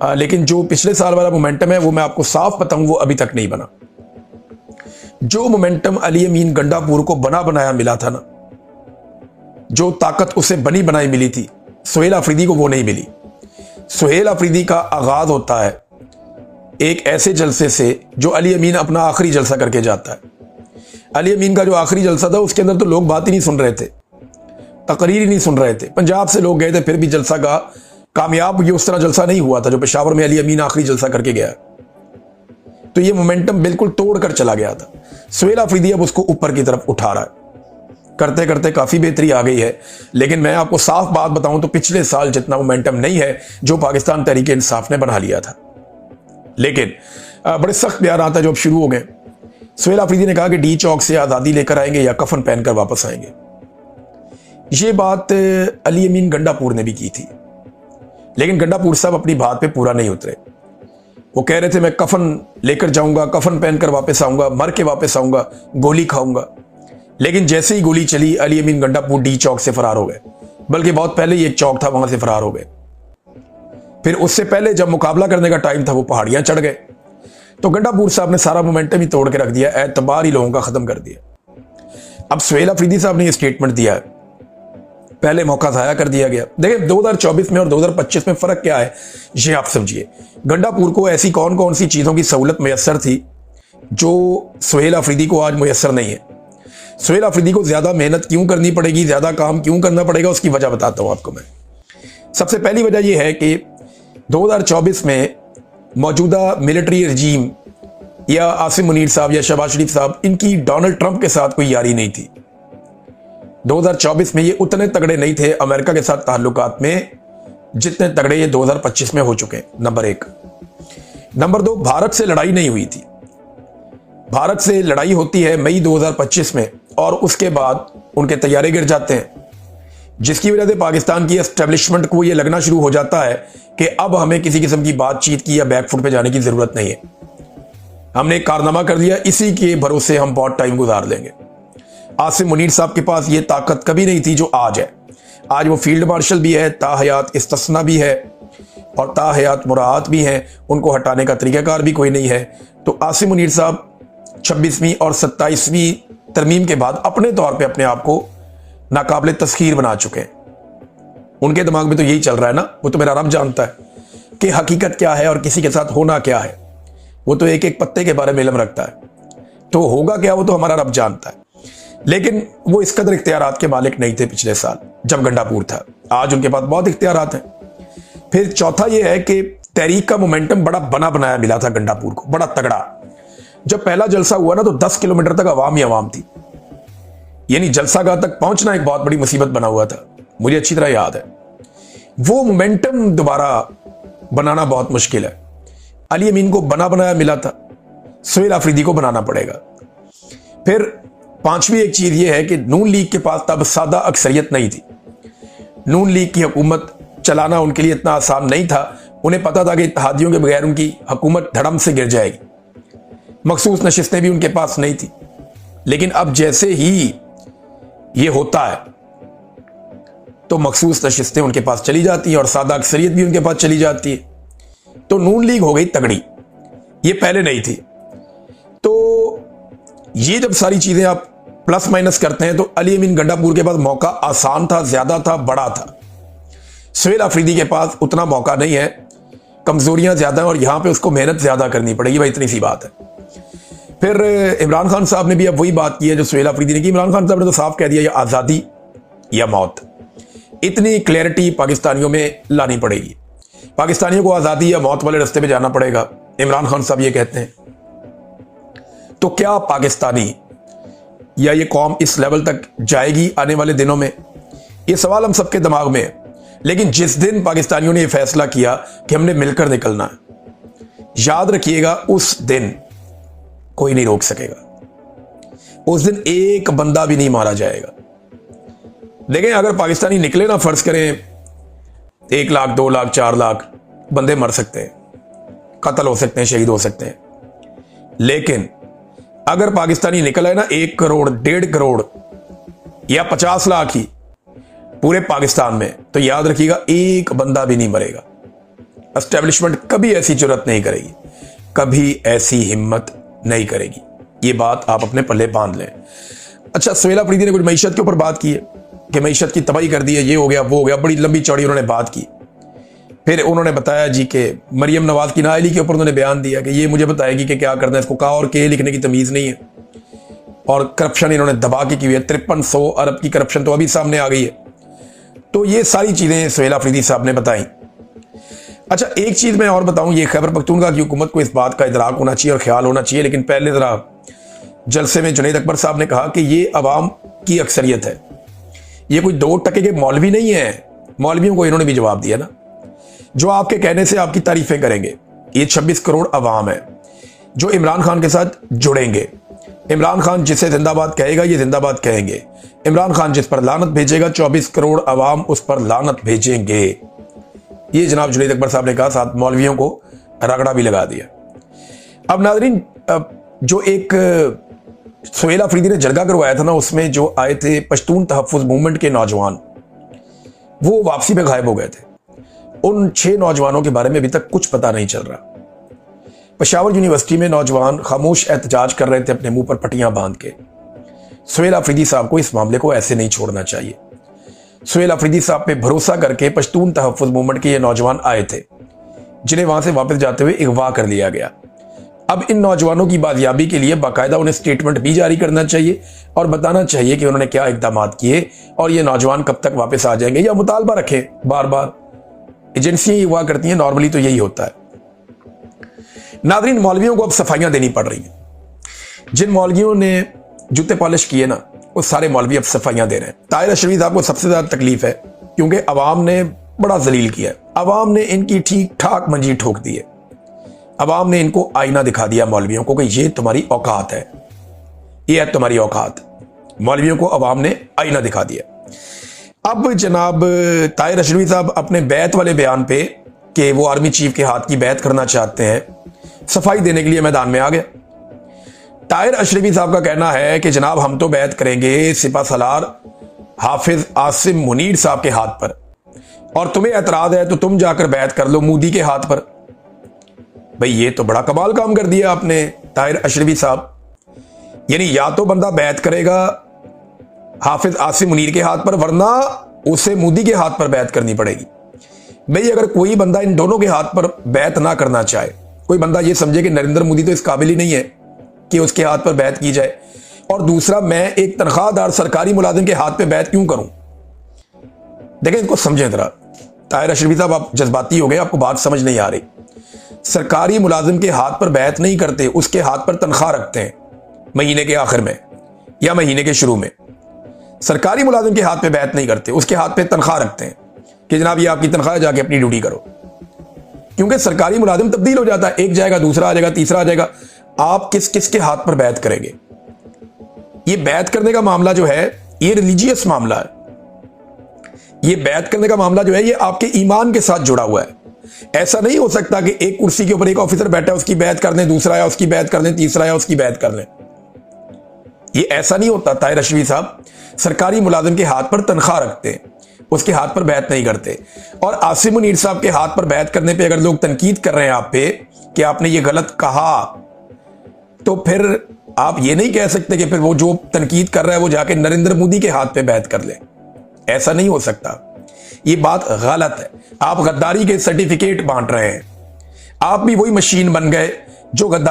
लेकिन जो पिछले साल वाला मोमेंटम है वो मैं आपको साफ बताऊं वो अभी तक नहीं बना। जो मोमेंटम अली अमीन गंडापुर को बना बनाया मिला था ना, जो ताकत उसे बनी बनाई मिली थी, सुहेल अफरीदी को वो नहीं मिली। सुहेल अफरीदी का आगाज होता है एक ऐसे जलसे से जो अली अमीन अपना आखिरी जलसा करके जाता है। अली अमीन का जो आखिरी जलसा था उसके अंदर तो लोग बात ही नहीं सुन रहे थे, तकरीर ही नहीं सुन रहे थे। पंजाब से लोग गए थे, फिर भी जलसा का कामयाब ये उस तरह जलसा नहीं हुआ था जो पेशावर में अली अमीन आखिरी जलसा करके गया। तो ये मोमेंटम बिल्कुल तोड़ कर चला गया था। सुहेल अफरीदी अब उसको ऊपर की तरफ उठा रहा है, करते करते काफी बेहतरी आ गई है। लेकिन मैं आपको साफ बात बताऊं तो पिछले साल जितना मोमेंटम नहीं है जो पाकिस्तान तहरीक इंसाफ ने बना लिया था। लेकिन बड़े सख्त बयान आता है जो अब शुरू हो गए। सुहेल अफरीदी ने कहा कि डी चौक से आजादी लेकर आएंगे या कफन पहनकर वापस आएंगे। ये बात अली अमीन गंडापुर ने भी की थी, लेकिन गंडापुर साहब अपनी बात पे पूरा नहीं उतरे। वो कह रहे थे मैं कफन लेकर जाऊंगा, कफन पहनकर वापस आऊंगा, मर के वापस आऊंगा, गोली खाऊंगा। लेकिन जैसे ही गोली चली अली अमीन गंडापुर डी चौक से फरार हो गए, बल्कि बहुत पहले ही एक चौक था वहां से फरार हो गए। फिर उससे पहले जब मुकाबला करने का टाइम था वो पहाड़ियां चढ़ गए। तो गंडापुर साहब ने सारा मोमेंटम ही तोड़ के रख दिया, एतबार ही लोगों का खत्म कर दिया। अब सुहेल अफरीदी साहब ने यह स्टेटमेंट दिया है, पहले मौका जाया कर दिया गया। देखिए 2024 में और 2025 में फर्क क्या है ये आप समझिए। गंडापुर को ऐसी कौन कौन सी चीजों की सहूलत मैसर थी जो सुहेल अफरीदी को आज मैसर नहीं है। सुहेल अफरीदी को ज्यादा मेहनत क्यों करनी पड़ेगी, ज्यादा काम क्यों करना पड़ेगा, उसकी वजह बताता हूं आपको मैं। सबसे पहली वजह यह है कि 2024 में मौजूदा मिलिट्री रजीम या आसिम मुनीर साहब या शहबाज शरीफ साहब, इनकी डोनाल्ड ट्रंप के साथ कोई यारी नहीं थी। 2024 में ये उतने तगड़े नहीं थे अमेरिका के साथ ताल्लुकात में जितने तगड़े ये 2025 में हो चुके हैं, नंबर एक। नंबर दो, भारत से लड़ाई नहीं हुई थी। भारत से लड़ाई होती है मई 2025 में और उसके बाद उनके तैयारे गिर जाते हैं, जिसकी वजह से पाकिस्तान की एस्टेब्लिशमेंट को यह लगना शुरू हो जाता है कि अब हमें किसी किस्म की बातचीत की या बैकफुट पे जाने की जरूरत नहीं है। हमने एक कारनामा कर दिया, इसी के भरोसे हम बहुत टाइम गुजार लेंगे। आसिम मुनीर साहब के पास ये ताकत कभी नहीं थी जो आज है। आज वो फील्ड मार्शल भी है, ताहयात इस्तिस्ना भी है और ताहयात मुराद भी है, उनको हटाने का तरीकाकार भी कोई नहीं है। तो आसिम मुनीर साहब 26वीं और 27वीं तरमीम के बाद अपने तौर पे अपने आप को नाकाबिल तस्खीर बना चुके हैं। उनके दिमाग में तो यही चल रहा है ना, वो तो मेरा रब जानता है कि हकीकत क्या है और किसी के साथ होना क्या है। वो तो एक एक पत्ते के बारे में इल्म रखता है, तो होगा क्या वो तो हमारा रब जानता है। लेकिन वो इस कदर इख्तियारात के मालिक नहीं थे पिछले साल जब गंडापुर था। आज उनके पास बहुत इख्तियारात हैं। फिर चौथा ये है कि तहरीक का मोमेंटम बड़ा बना बनाया मिला था गंडापुर को, बड़ा तगड़ा। जब पहला जलसा हुआ ना तो 10 किलोमीटर तक अवाम ही अवाम थी, यानी जलसागाह तक पहुंचना एक बहुत बड़ी मुसीबत बना हुआ था, मुझे अच्छी तरह याद है। वो मोमेंटम दोबारा बनाना बहुत मुश्किल है। अली अमीन को बना बनाया मिला था, सुहेल अफरीदी को बनाना पड़ेगा। फिर पांचवी एक चीज ये है कि नून लीग के पास तब सादा अक्सरियत नहीं थी। नून लीग की हुकूमत चलाना उनके लिए इतना आसान नहीं था। उन्हें पता था कि इत्तेहादियों के बगैर उनकी हुकूमत धड़म से गिर जाएगी। मखसूस नशिस्तें भी उनके पास नहीं थी। लेकिन अब जैसे ही ये होता है तो मखसूस नशिस्तें उनके पास चली जाती हैं और सादा अक्सरियत भी उनके पास चली जाती है। तो नून लीग हो गई तगड़ी, ये पहले नहीं थी। तो ये जब सारी चीजें आप प्लस माइनस करते हैं तो अली अमीन गंडापुर के पास मौका आसान था, ज्यादा था, बड़ा था। सुहेल अफरीदी के पास उतना मौका नहीं है, कमजोरियां ज्यादा हैं और यहां पे उसको मेहनत ज्यादा करनी पड़ेगी, भाई इतनी सी बात है। फिर इमरान खान साहब ने भी अब वही बात की है जो सुहेल अफरीदी ने की। इमरान खान साहब ने तो साफ कह दिया, या आजादी या मौत। इतनी क्लैरिटी पाकिस्तानियों में लानी पड़ेगी। पाकिस्तानियों को आजादी या मौत वाले रास्ते पे जाना पड़ेगा, इमरान खान साहब ये कहते हैं। तो क्या पाकिस्तानी या ये कौम इस लेवल तक जाएगी आने वाले दिनों में? ये सवाल हम सबके दिमाग में है। लेकिन जिस दिन पाकिस्तानियों ने यह फैसला किया कि हमने मिलकर निकलना है, याद रखिएगा उस दिन कोई नहीं रोक सकेगा। उस दिन एक बंदा भी नहीं मारा जाएगा। देखें, अगर पाकिस्तानी निकले ना, फर्ज करें 1 लाख 2 लाख 4 लाख बंदे मर सकते हैं, कत्ल हो सकते हैं, शहीद हो सकते हैं। लेकिन अगर पाकिस्तानी निकल आए ना 1 करोड़ 1.5 करोड़ या 50 लाख ही पूरे पाकिस्तान में, तो याद रखिएगा एक बंदा भी नहीं मरेगा। एस्टेब्लिशमेंट कभी ऐसी जरूरत नहीं करेगी, कभी ऐसी हिम्मत नहीं करेगी। ये बात आप अपने पल्ले बांध लें। अच्छा, सुहेल अफरीदी ने कुछ मईशत के ऊपर बात की है कि मईशत की तबाही कर दी है, ये हो गया वो हो गया, बड़ी लंबी चौड़ी उन्होंने बात की। फिर उन्होंने बताया जी कि मरियम नवाज की नाअहली के ऊपर उन्होंने बयान दिया कि ये मुझे बताएगी कि क्या करना है, इसको का और के लिखने की तमीज़ नहीं है, और करप्शन इन्होंने दबा के की हुई है। 5300 अरब की करप्शन तो अभी सामने आ गई है। तो ये सारी चीज़ें सुहेल अफरीदी साहब ने बताई। अच्छा, एक चीज़ मैं और बताऊं, ये खैबर पख्तूनख्वा की हुकूमत को इस बात का इदराक होना चाहिए और ख्याल होना चाहिए, लेकिन पहले ज़रा जलसे में जुनैद अकबर साहब ने कहा कि ये अवाम की अक्सरियत है, ये कोई 2% के मौलवी नहीं है। मौलवियों को इन्होंने भी जवाब दिया ना, जो आपके कहने से आपकी तारीफें करेंगे। ये 26 करोड़ अवाम है जो इमरान खान के साथ जुड़ेंगे। इमरान खान जिसे जिंदाबाद कहेगा ये जिंदाबाद कहेंगे। इमरान खान जिस पर लानत भेजेगा 24 करोड़ अवाम उस पर लानत भेजेंगे। ये जनाब जुनैद अकबर साहब ने कहा, साथ मौलवियों को रगड़ा भी लगा दिया। अब नाज़रीन, जो एक सुहेल अफरीदी ने जलगा करवाया था ना, उसमें जो आए थे पश्तून तहफ़्फ़ुज़ मूवमेंट के नौजवान, वो वापसी में गायब हो गए थे। उन 6 नौजवानों के बारे में अभी तक कुछ पता नहीं चल रहा। पेशावर यूनिवर्सिटी में नौजवान खामोश एहतजाज कर रहे थे अपने मुंह पर पट्टियां बांध के। सुहेल अफरीदी साहब को इस मामले को ऐसे नहीं छोड़ना चाहिए। सुहेल अफरीदी साहब पे भरोसा करके पश्तून तहफ़्फ़ुज़ मूवमेंट के ये नौजवान आए थे, जिन्हें वहां से वापस जाते हुए अगवा कर लिया गया। अब इन नौजवानों की बाजियाबी के लिए बाकायदा उन्हें स्टेटमेंट भी जारी करना चाहिए और बताना चाहिए कि उन्होंने क्या इक़दाम किए और ये नौजवान कब तक वापस आ जाएंगे, या मुतालबा रखें। बार बार एजेंसियां अगवा करती हैं, नॉर्मली तो यही होता है। नाज़रीन, मौलवियों को अब सफाइयां देनी पड़ रही हैं। जिन मौलवियों ने जूते पॉलिश किए ना, वो सारे मौलवी अब सफाइयां दे रहे हैं। ताहिर अशरफी साहब को सबसे ज्यादा तकलीफ है, क्योंकि अवाम ने बड़ा जलील किया है। अवाम ने इनकी ठीक ठाक मंजी ठोक दी है। अवाम ने इनको आईना दिखा दिया मौलवियों को कि ये तुम्हारी औकात है, ये है तुम्हारी औकात। मौलवियों को अवाम ने आईना दिखा दिया। अब जनाब ताहिर अशरफी साहब अपने बैत वाले बयान पे कि वो आर्मी चीफ के हाथ की बैत करना चाहते हैं, सफाई देने के लिए मैदान में आ गया। ताहिर अशरफी साहब का कहना है कि जनाब हम तो बैत करेंगे सिपा सलार हाफिज आसिम मुनीर साहब के हाथ पर, और तुम्हें एतराज है तो तुम जाकर बैत कर लो मोदी के हाथ पर। भाई, ये तो बड़ा कमाल काम कर दिया आपने ताहिर अशरफी साहब। यानी या तो बंदा बैत करेगा हाफिज आसिम मुनीर के हाथ पर, वरना उसे मोदी के हाथ पर बैत करनी पड़ेगी। भाई, अगर कोई बंदा इन दोनों के हाथ पर बैत ना करना चाहे, कोई बंदा ये समझे कि नरेंद्र मोदी तो इस काबिल ही नहीं है कि उसके हाथ पर बैत की जाए, और दूसरा मैं एक तनख्वाहदार सरकारी मुलाजिम के हाथ पे बैत क्यों करूं। देखें, इनको समझें जरा। ताहिर अशरफी साहब, आप जज्बाती हो गए, आपको बात समझ नहीं आ रही। सरकारी मुलाजिम के हाथ पर बैत नहीं करते, उसके हाथ पर तनख्वाह रखते हैं महीने के आखिर में या महीने के शुरू में। सरकारी मुलाजिम के हाथ पे बैत नहीं करते, उसके हाथ पे तनख्वाह रखते हैं कि जनाब ये आपकी तनख्वाह, जाके अपनी ड्यूटी करो। क्योंकि सरकारी मुलाजिम तब्दील हो जाता है, एक जाएगा, दूसरा आ जाएगा, तीसरा आ जाएगा। आप किस किस के हाथ पर बैत करेंगे? ये बैत करने का मामला जो है, ये रिलीजियस मामला है। ये बैत करने का मामला जो है, ये आपके ईमान के साथ जुड़ा हुआ है। ऐसा नहीं हो सकता कि एक कुर्सी के ऊपर एक ऑफिसर बैठा है, उसकी बैत कर लें, दूसरा आया उसकी बैत कर लें, तीसरा आया उसकी बैत कर लें। ये ऐसा नहीं होता। ताहिर अशरफी साहब सरकारी मुलाजिम के हाथ पर तनख्वाह रखते हैं, उसके हाथ पर बैत नहीं करते। और आसिम मुनीर साहब के हाथ पर बैत करने पे अगर लोग तनकीद कर रहे हैं आप पे कि आपने ये गलत कहा, तो फिर आप ये नहीं कह सकते कि फिर वो जो तनकीद कर रहा है वो जाके नरेंद्र मोदी के हाथ पे बैत कर ले। ऐसा नहीं हो सकता, ये बात गलत है। आप गद्दारी के सर्टिफिकेट बांट रहे हैं। आप भी वही मशीन बन गए जो गद्दारी